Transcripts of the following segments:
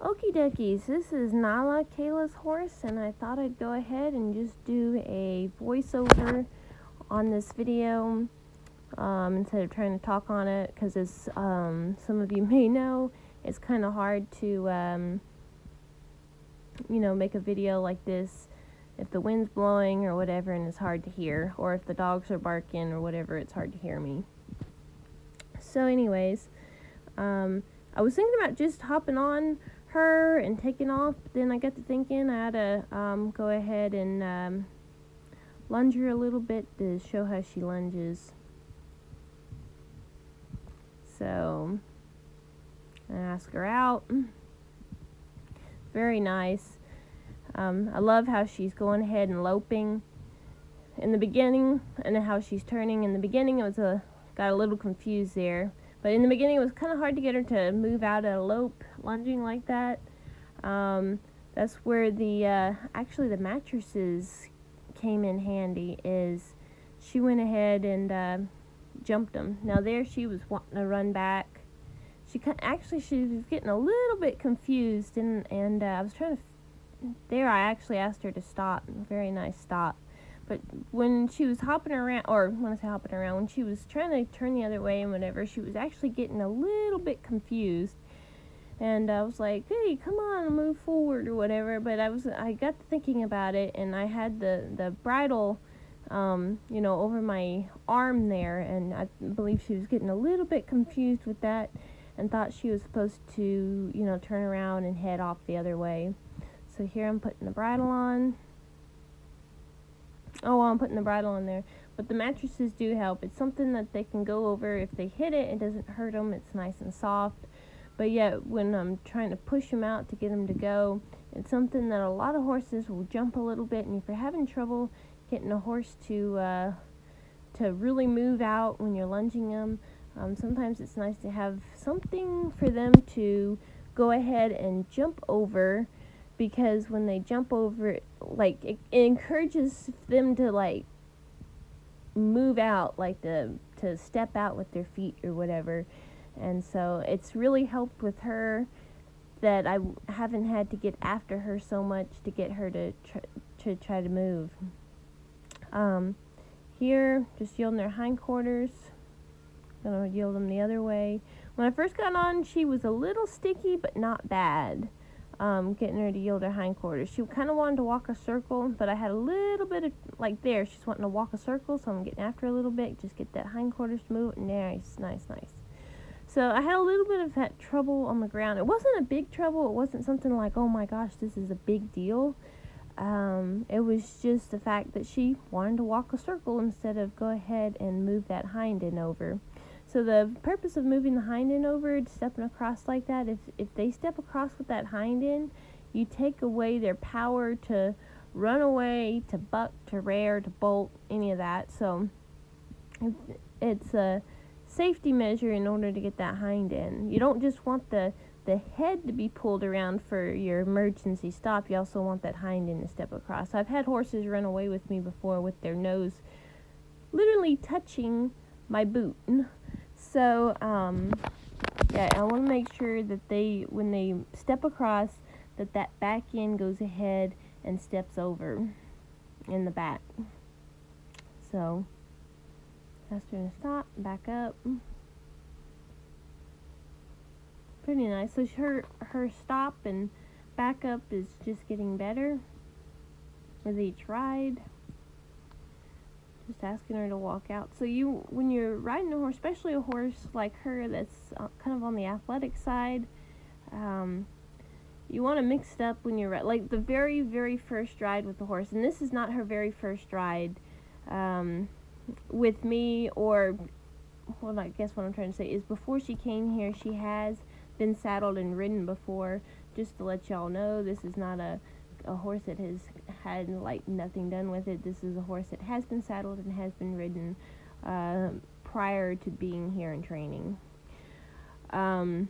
Okie dokies, this is Nala, Kayla's horse, and I thought I'd go ahead and just do a voiceover on this video instead of trying to talk on it, because as some of you may know, it's kind of hard to, make a video like this if the wind's blowing or whatever and it's hard to hear, or if the dogs are barking or whatever, it's hard to hear me. So anyways, I was thinking about just hopping on her and taking off, but then I got to thinking I had to go ahead and lunge her a little bit to show how she lunges. So I ask her out. Very nice. I love how she's going ahead and loping in the beginning, and how she's turning. In the beginning it was got a little confused there. But in the beginning, it was kind of hard to get her to move out at a lope, lunging like that. That's where actually the mattresses came in handy, is she went ahead and jumped them. Now there she was wanting to run back. She was getting a little bit confused, and I was trying to, there I actually asked her to stop. Very nice stop. But when she was hopping around, or when I say hopping around, when she was trying to turn the other way and whatever, she was actually getting a little bit confused. And I was like, hey, come on, move forward or whatever. But I got to thinking about it, and I had the bridle, over my arm there, and I believe she was getting a little bit confused with that and thought she was supposed to, turn around and head off the other way. So here I'm putting the bridle on. Oh, well, I'm putting the bridle in there. But the mattresses do help. It's something that they can go over. If they hit it, it doesn't hurt them. It's nice and soft. But yet, when I'm trying to push them out to get them to go, it's something that a lot of horses will jump a little bit. And if you're having trouble getting a horse to really move out when you're lunging them, sometimes it's nice to have something for them to go ahead and jump over. Because when they jump over it, it encourages them to, move out, to step out with their feet or whatever. And so it's really helped with her that I haven't had to get after her so much to get her to try to move. Here, just yielding their hindquarters. Gonna yield them the other way. When I first got on, she was a little sticky, but not bad. Getting her to yield her hindquarters. She kind of wanted to walk a circle, but I had a little bit of, there, she's wanting to walk a circle, so I'm getting after her a little bit, just get that hindquarters to move. Nice. So I had a little bit of that trouble on the ground. It wasn't a big trouble. It wasn't something like, oh my gosh, this is a big deal. It was just the fact that she wanted to walk a circle instead of go ahead and move that hind end over. So the purpose of moving the hind end over, stepping across like that, if they step across with that hind end, you take away their power to run away, to buck, to rear, to bolt, any of that. So it's a safety measure in order to get that hind end. You don't just want the head to be pulled around for your emergency stop. You also want that hind end to step across. I've had horses run away with me before with their nose literally touching my boot. So, I want to make sure that when they step across, that back end goes ahead and steps over in the back. So, ask her to stop, back up. Pretty nice. So her stop and back up is just getting better with each ride. Just asking her to walk out. So when you're riding a horse, especially a horse like her that's kind of on the athletic side, you want to mix it up when you're like the very, very first ride with the horse. And this is not her very first ride with me, or, well, I guess what I'm trying to say is before she came here, she has been saddled and ridden before. Just to let y'all know, this is not a horse that has had nothing done with it. This is a horse that has been saddled and has been ridden prior to being here and training. But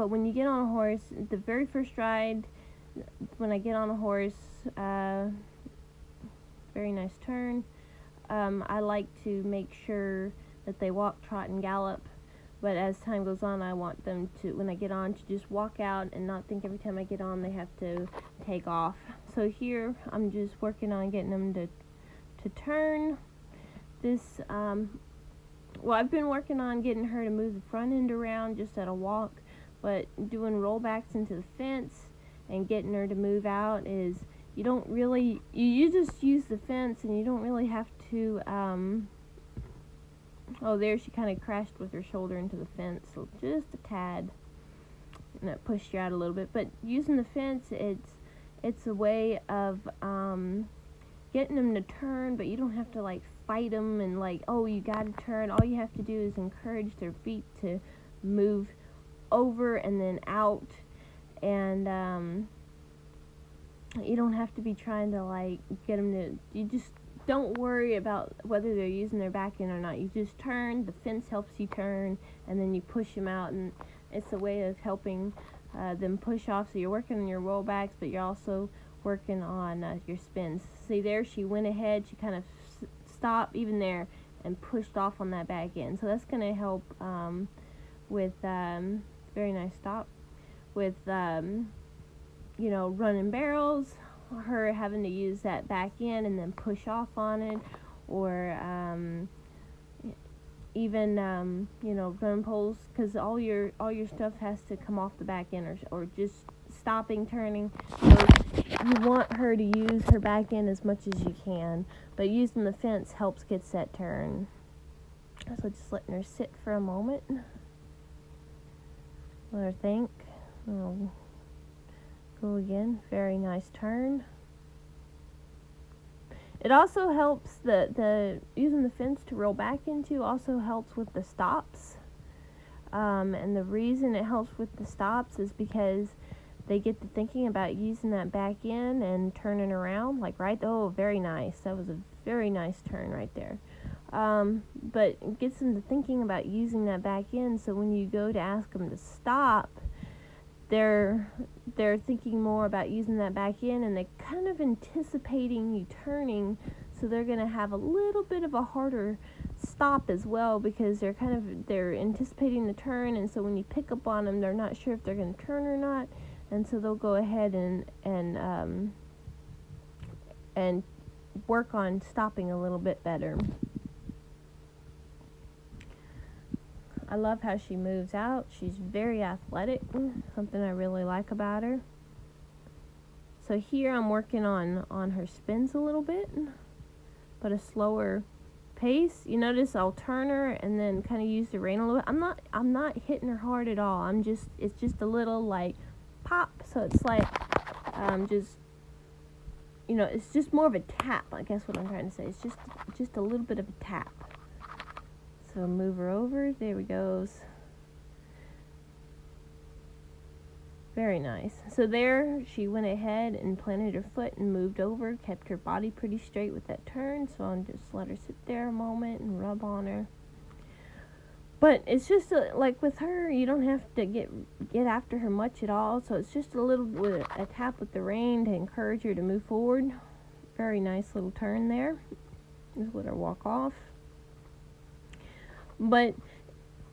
when you get on a horse, the very first ride, when I get on a horse, very nice turn, I like to make sure that they walk, trot, and gallop but as time goes on, I want them to, when I get on, to just walk out and not think every time I get on they have to take off. So here I'm just working on getting them to turn. This, well, I've been working on getting her to move the front end around just at a walk, but doing rollbacks into the fence and getting her to move out is, you don't really, you just use the fence and you don't really have to, oh, there she kind of crashed with her shoulder into the fence, so just a tad, and that pushed you out a little bit. But using the fence, it's a way of getting them to turn, but you don't have to like fight them and like, oh, you gotta turn. All you have to do is encourage their feet to move over and then out, and you don't have to be trying to like get them to, you just don't worry about whether they're using their back end or not. You just turn, the fence helps you turn, and then you push them out, and it's a way of helping them push off. So you're working on your rollbacks, but you're also working on your spins. See there, she went ahead, she kind of stopped even there and pushed off on that back end. So that's going to help with, very nice stop, with, you know, running barrels, her having to use that back end and then push off on it, or even you know, gun poles, because all your stuff has to come off the back end, or just stopping, turning. So you want her to use her back end as much as you can, but using the fence helps get that turn. So just letting her sit for a moment, let her think. I'll go again. Very nice turn. It also helps, the using the fence to roll back into also helps with the stops. And the reason it helps with the stops is because they get to thinking about using that back end and turning around, like right, oh, very nice. That was a very nice turn right there. But it gets them to thinking about using that back end, so when you go to ask them to stop, they're thinking more about using that back end, and they're kind of anticipating you turning, so they're going to have a little bit of a harder stop as well, because they're anticipating the turn, and so when you pick up on them, they're not sure if they're going to turn or not, and so they'll go ahead and work on stopping a little bit better. I love how she moves out. She's very athletic, something I really like about her. So here I'm working on her spins a little bit, but a slower pace. You notice I'll turn her and then kind of use the rein a little bit. I'm not hitting her hard at all. It's just a little like pop. So it's like just, you know, it's just more of a tap. I guess what I'm trying to say. It's just a little bit of a tap. So move her over. There we go. Very nice. So there, she went ahead and planted her foot and moved over, kept her body pretty straight with that turn. So I'll just let her sit there a moment and rub on her. But it's just like with her, you don't have to get after her much at all. So it's just a little bit, a tap with the rein to encourage her to move forward. Very nice little turn there. Just let her walk off. But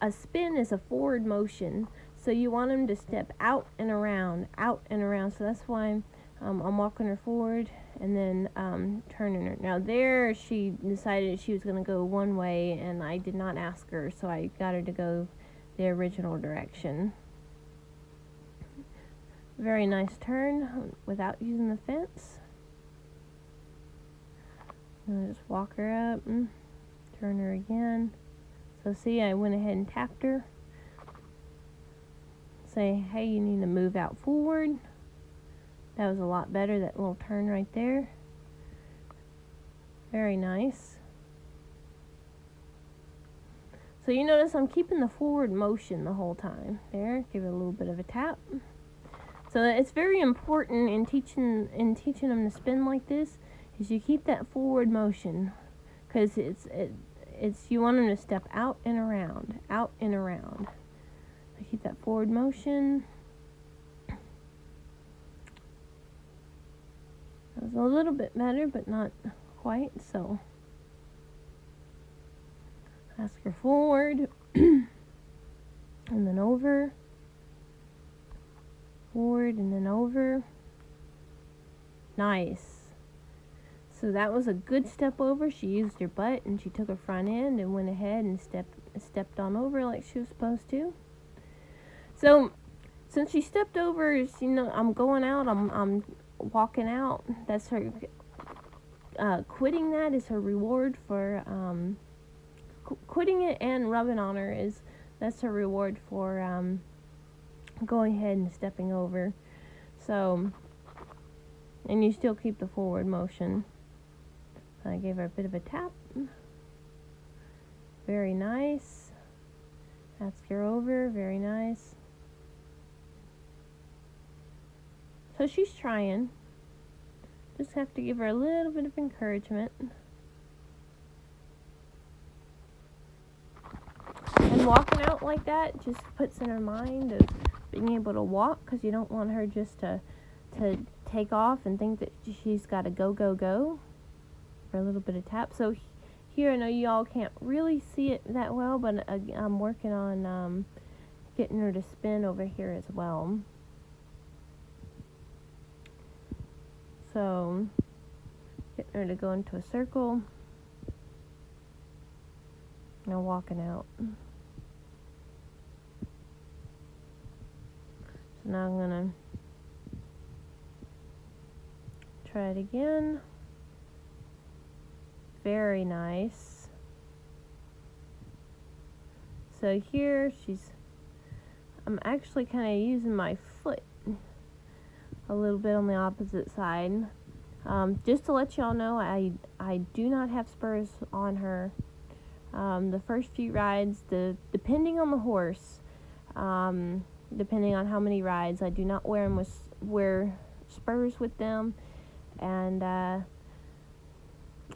a spin is a forward motion, so you want them to step out and around. So that's why I'm walking her forward and then turning her. Now there, she decided she was going to go one way, and I did not ask her, so I got her to go the original direction. Very nice turn without using the fence. And just walk her up and turn her again. So see, I went ahead and tapped her. Say, hey, you need to move out forward. That was a lot better, that little turn right there. Very nice. So you notice I'm keeping the forward motion the whole time. There, give it a little bit of a tap. So it's very important in teaching them to spin like this, is you keep that forward motion, because it's you want them to step out and around, out and around. So keep that forward motion. That was a little bit better, but not quite. So ask her forward. and then over, forward, and then over. Nice. So that was a good step over. She used her butt and she took her front end and went ahead and stepped on over like she was supposed to. So since she stepped over, I'm going out, I'm walking out. That's her. Quitting that is her reward for quitting it, and rubbing on her that's her reward for going ahead and stepping over. So, and you still keep the forward motion. I gave her a bit of a tap. Very nice. Ask her over. Very nice. So she's trying. Just have to give her a little bit of encouragement. And walking out like that just puts in her mind of being able to walk, because you don't want her just to take off and think that she's got to go. For a little bit of tap. So here, I know you all can't really see it that well, but I'm working on getting her to spin over here as well. So getting her to go into a circle. Now walking out. So now I'm gonna try it again. Very nice. So here I'm actually kind of using my foot a little bit on the opposite side. Just to let y'all know, I do not have spurs on her. The first few rides, depending on the horse, depending on how many rides, I do not wear spurs with them, and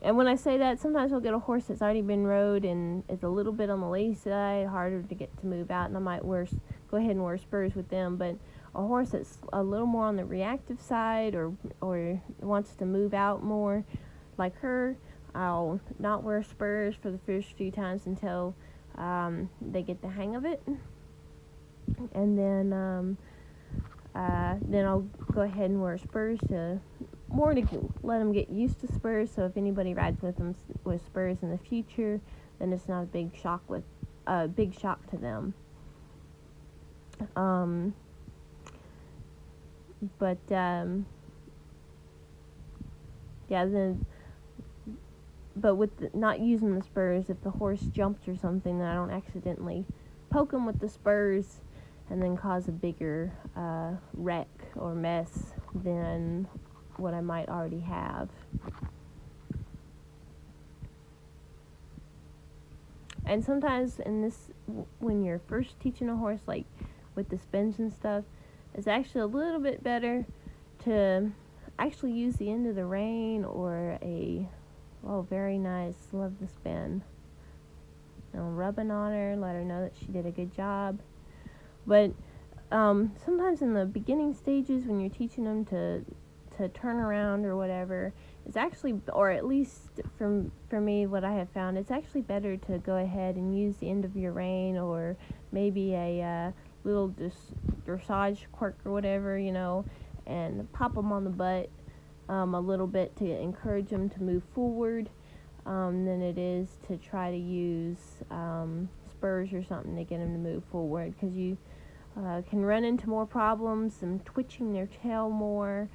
when I say that, sometimes I'll get a horse that's already been rode and is a little bit on the lazy side, harder to get to move out, and I might go ahead and wear spurs with them. But a horse that's a little more on the reactive side or wants to move out more, like her, I'll not wear spurs for the first few times until they get the hang of it, and then I'll go ahead and wear spurs to let them get used to spurs. So if anybody rides with them with spurs in the future, then it's not a big shock to them. But with not using the spurs, if the horse jumps or something, then I don't accidentally poke them with the spurs and then cause a bigger wreck or mess than what I might already have. And sometimes when you're first teaching a horse, like with the spins and stuff, it's actually a little bit better to actually use the end of the rein or very nice, love the spin. Rubbing on her, let her know that she did a good job. But sometimes in the beginning stages, when you're teaching them to turn around or whatever, it's actually, or at least for me, what I have found, it's actually better to go ahead and use the end of your rein or maybe a little dressage quirk or whatever, and pop them on the butt a little bit to encourage them to move forward, than it is to try to use spurs or something to get them to move forward, because you can run into more problems and twitching their tail more,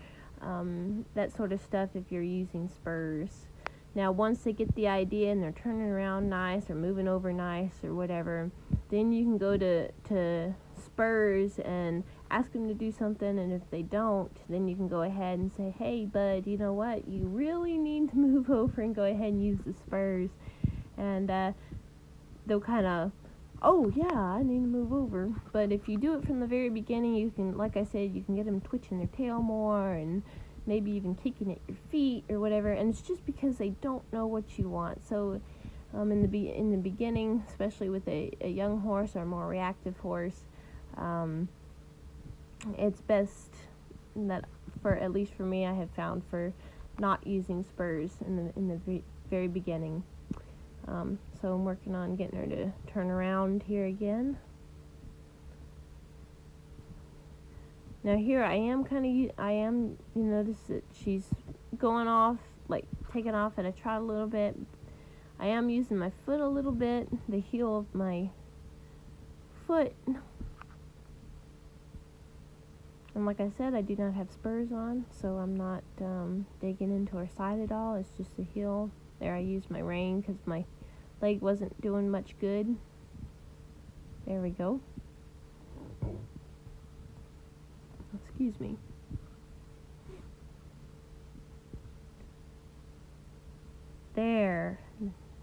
that sort of stuff if you're using spurs. Now once they get the idea and they're turning around nice or moving over nice or whatever, then you can go to spurs and ask them to do something, and if they don't, then you can go ahead and say, hey bud, you know what, you really need to move over and go ahead and use the spurs. And they'll kind of, oh yeah, I need to move over. But if you do it from the very beginning, you can, like I said, you can get them twitching their tail more and maybe even kicking at your feet or whatever, and it's just because they don't know what you want. So in the beginning, especially with a young horse or a more reactive horse, it's best that, for at least for me, I have found, for not using spurs in the very beginning. So I'm working on getting her to turn around here again. Now here you notice that she's going off, like taking off at a trot a little bit. I am using my foot a little bit, the heel of my foot. And like I said, I do not have spurs on, so I'm not digging into her side at all. It's just the heel. There, I used my rein because my leg wasn't doing much good. There we go. Excuse me. There.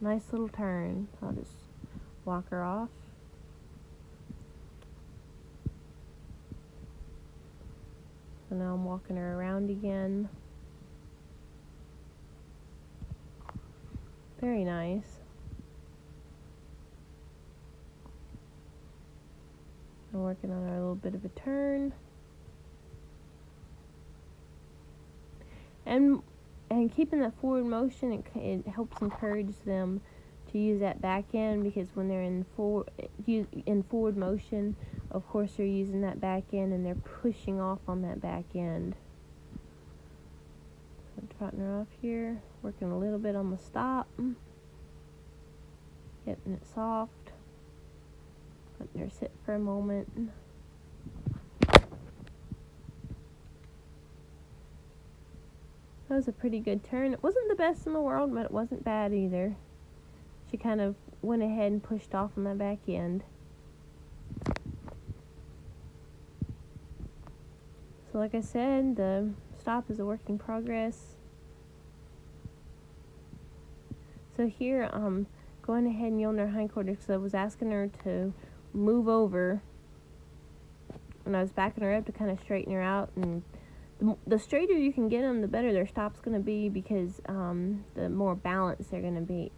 Nice little turn. I'll just walk her off. So now I'm walking her around again. Very nice. I'm working on our little bit of a turn. And keeping that forward motion, it helps encourage them to use that back end, because when they're in forward motion, of course they're using that back end and they're pushing off on that back end. So I'm trotting her off here, working a little bit on the stop, getting it soft, letting her sit for a moment. That was a pretty good turn. It wasn't the best in the world, but it wasn't bad either. She kind of went ahead and pushed off on that back end. So like I said, the stop is a work in progress. So here I'm going ahead and yielding her hindquarters because I was asking her to move over. And I was backing her up to kind of straighten her out. And the straighter you can get them, the better their stop's going to be, because the more balanced they're going to be.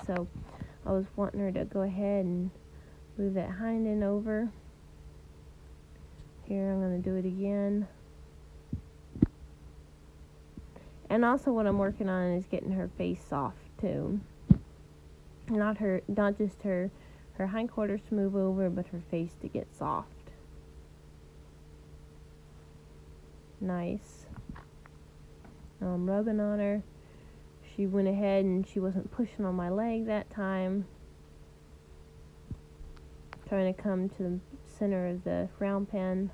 So I was wanting her to go ahead and move that hind end over. Here I'm going to do it again. And also what I'm working on is getting her face soft too. Not just her hindquarters to move over, but her face to get soft. Nice. Now I'm rubbing on her. She went ahead and she wasn't pushing on my leg that time. Trying to come to the center of the round pen.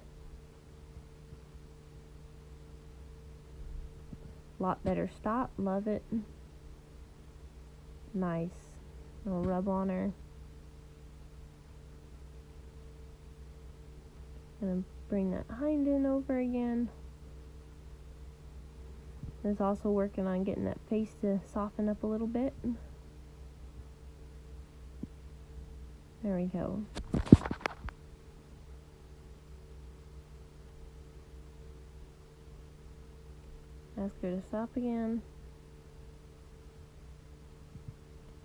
Lot better stop. Love it. Nice. I'll rub on her. Gonna bring that hind end over again. Is also working on getting that face to soften up a little bit. There we go. Ask her to stop again.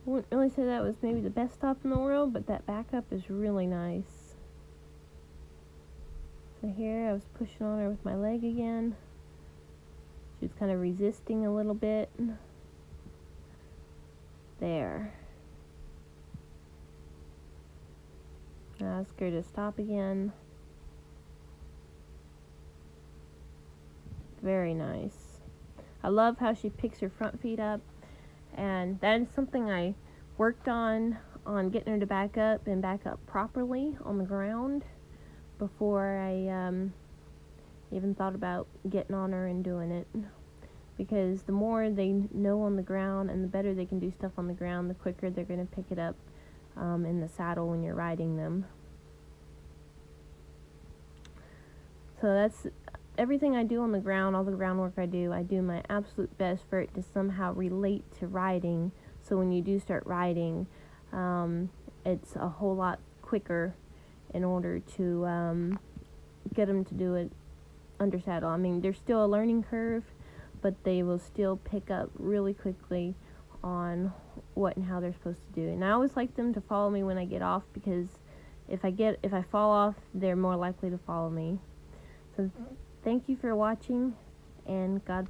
I wouldn't really say that was maybe the best stop in the world, but that backup is really nice. So here I was pushing on her with my leg again. She was kind of resisting a little bit. There. Ask her to stop again. Very nice. I love how she picks her front feet up, and that is something I worked on getting her to back up and back up properly on the ground before I even thought about getting on her and doing it, because the more they know on the ground and the better they can do stuff on the ground, the quicker they're going to pick it up in the saddle when you're riding them. So that's everything I do on the ground. All the groundwork I do my absolute best for it to somehow relate to riding, so when you do start riding, it's a whole lot quicker in order to get them to do it under saddle. I mean, there's still a learning curve, but they will still pick up really quickly on what and how they're supposed to do. And I always like them to follow me when I get off, because if I fall off, they're more likely to follow me. So thank you for watching, and God